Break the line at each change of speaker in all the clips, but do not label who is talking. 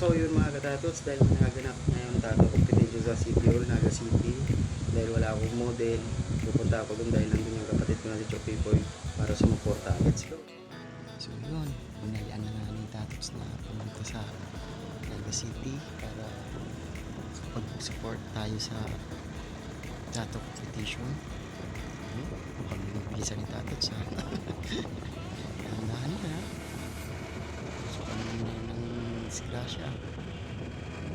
So yun mga katatots, dahil naganap ngayon tato competition sa City Hall, Naga City. Dahil wala akong model, pupunta ako dun dahil nandun yung kapatid ko na si Choppy Boy para sumuporta. Let's go!
So yun, binayaan na nga ni Tatots na pumunta sa Naga City para pag-support tayo sa tato competition. Mukhang binigbilisan ni Tatots ha. Dahan-dahan na. So kami na ng disgrasya.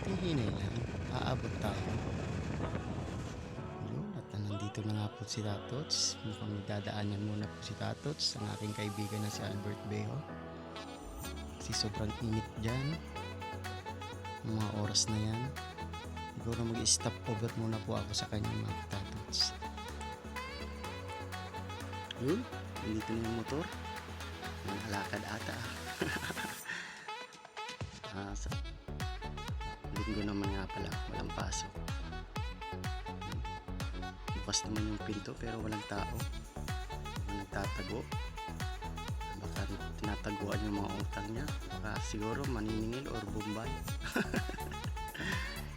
Tinghinay lang, aabot tayo. Yun, at nandito na nga po si Tatots. Mukhang dadaanan muna po si Tatots, ang aking kaibigan na si Albert Bejo. Kasi sobrang init dyan. Ang mga oras na yan. Siguro mag-stop over muna po ako sa kanya mga Tatots.
Yun, nandito na yung motor. Alakad ata. Sa linggo naman nga pala, walang pasok. Bukas naman yung pinto pero walang tao. Walang nagtatago. Baka tinataguan yung mga utang niya. Baka siguro maniningil or bombay.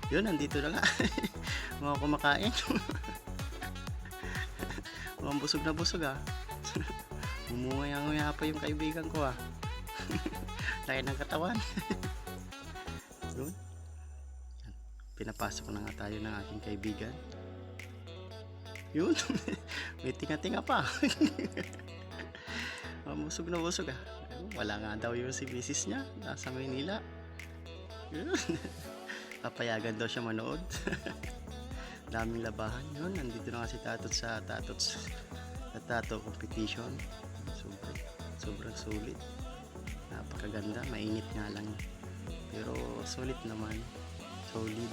Yun, nandito na nga. Mga kumakain. Mga busog ah. Umuya-nguya pa yung kaibigan ko ah. Laki ng katawan. Yun. Pinapasok na nga tayo ng aking kaibigan. Yun. May tinga-tinga pa. Busog na busog ah. Wala nga daw yung si misis niya. Nasa Maynila. Yun. Papayagan daw siya manood. Daming labahan. Yun. Nandito na nga si Tatots sa tato competition. Sobrang sulit. Napakaganda. Mainit nga lang. Pero sulit naman. Solid.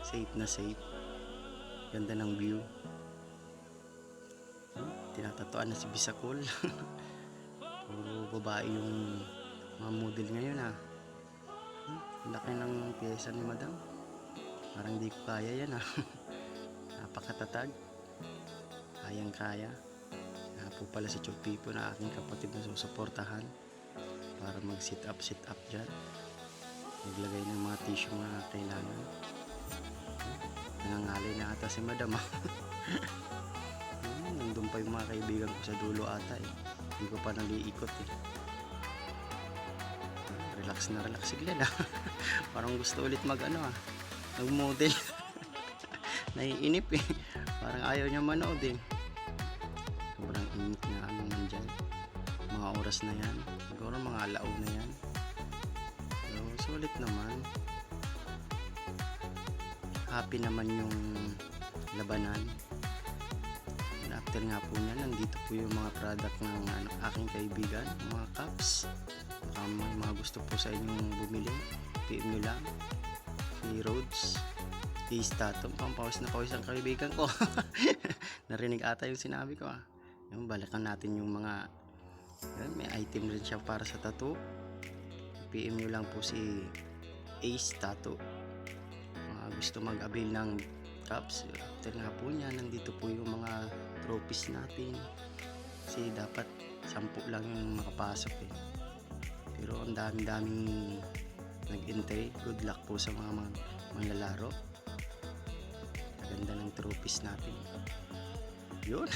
Safe na safe. Ganda ng view. Tinatatuan na si Bisakol. Puro babae yung mga model ngayon ah. Laki ng pyesa ni madam. Parang di ko kaya yan ah. Napakatatag. Kayang kaya. Po pala si Chopipo na aking kapatid na susuportahan para mag sit up dyan. Naglagay ng mga tissue na kailangan. Nangangalay na ata si madam nandun pa yung mga kaibigan ko sa dulo ata eh. Hindi ko pa naliikot eh. Relax na relax sila na. Parang gusto ulit mag model. Naiinip eh. Parang ayaw niya manood eh. Sobrang init nga nandyan. Mga oras na yan. Siguro mga alaw na yan. So, sulit naman. Happy naman yung labanan. And after nga po niya, nandito po yung mga product ng aking kaibigan. Mga cups. May mga gusto po sa inyong bumili. PM nyo lang. Si Rhodes. Tato. Pampawis na pawis ang kaibigan ko. Narinig ata yung sinabi ko ah. Yung balikan natin yung mga may item rin siya para sa tattoo. PM nyo lang po si Ace Tattoo. Gusto mag-avail ng cups. After nga po niya, nandito po yung mga trophies natin. Kasi dapat 10 lang yung makapasok eh. Pero ang daming nag-entry. Good luck po sa mga lalaro. Ganda ng trophies natin. Yun.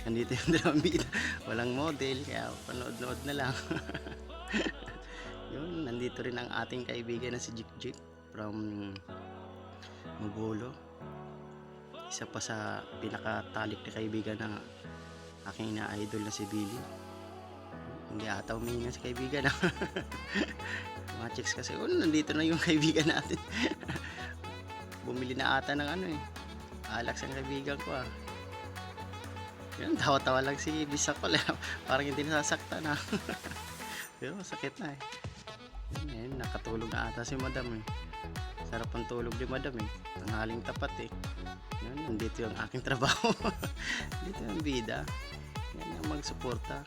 Nandito yung drum beat. Walang model kaya panood-nood na lang. Yun. Nandito rin ang ating kaibigan na si Jik from Mabolo. Isa pa sa pinakatalik na kaibigan ng aking ina-idol na si Billy. Hindi ata umihinga si kaibigan mga chicks kasi nandito na yung kaibigan natin. Bumili na ata ng alak sa kaibigan ko ah. Yan, tawa-tawa lang si Bisakol parang hindi nasasaktan na. Pero sakit na eh. Yan, nakatulog na ata si madam eh. Sarap ang tulog ni madam eh. Tanghaling tapat eh. Yan, nandito yung aking trabaho. Dito yung bida. Yan yung magsuporta.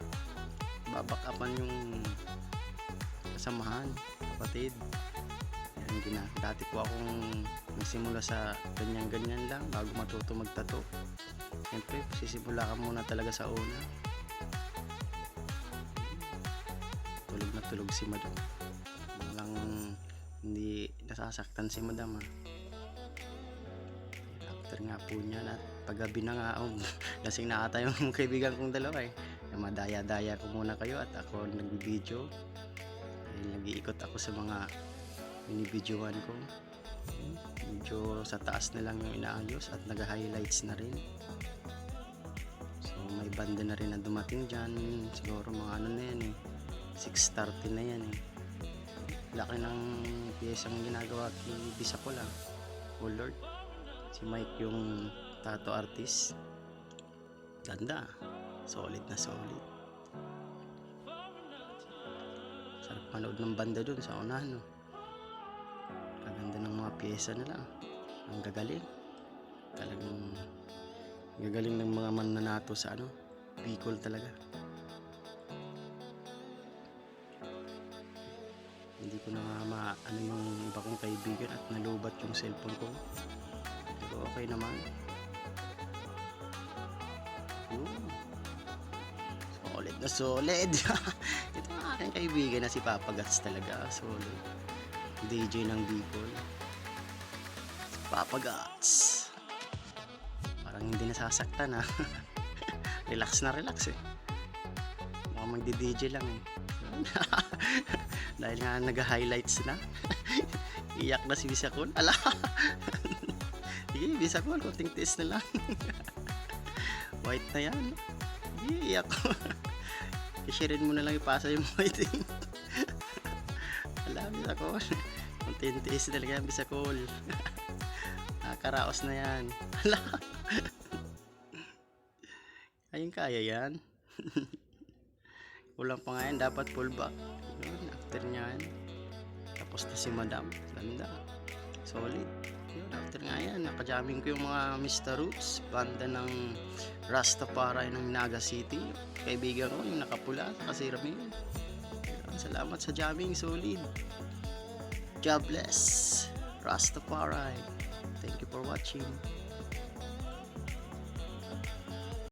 Babakapan yung kasamahan, kapatid. Yan, dati po akong nagsimula sa ganyan-ganyan lang bago matuto magtato. Siyempre, sisimula ka muna talaga sa una. Tulog na tulog si madam. walang hindi nasasaktan si madam After nga po niyan at paggabi na nga lasing na ata yung kaibigan kong dalawa madaya-daya ko muna kayo at ako nagbibideo nag-iikot ako sa mga binibidyoan ko. Medyo sa taas na lang yung inaayos at nag-highlights na rin. So may banda na rin na dumating dyan. Siguro mga na yan 6:30 na yan Laki ng piyesang ginagawa kay Bisacol Oh Lord. Si Mike yung tattoo artist. Ganda. Solid na solid. Sarap manood ng banda dun sa unahan Kaganda ng mga piyesa nila. Ang gagaling. Talagang gagaling ng mga mananato sa Bicol talaga. Hindi ko na nga yung iba kong kaibigan at nalubat yung cellphone ko. Pero okay naman. Solid na solid. Ito ang aking kaibigan na si Papa Gats talaga. Solid. DJ ng Bicol. Si Papa Gats. Parang hindi nasasaktan Relax na relax Mukhang magdi-DJ lang Dahil nga nag-highlights na. Iyak na si Bisacol. Ala. Sige, Bisacol, kunting tiis na lang. White na yan. Sige, iyak ko. I-share mo na lang ipasa yung white Ala, Bisacol. Kunting tiis talaga yan, Bisacol. Nakakaraos na yan. Ala. Ayun, kaya yan. Kulang pa nga yan, dapat full back. Yun, after nyan. Tapos na si madam. Ganda. Solid. Yun, after nga yan. Nakajamming ko yung mga Mr. Roots. Banda ng Rastafari ng Naga City. Kaibigan ko yung nakapula. Kasi Ramil. Salamat sa jamming. Solid. God bless. Rastafari. Thank you for watching.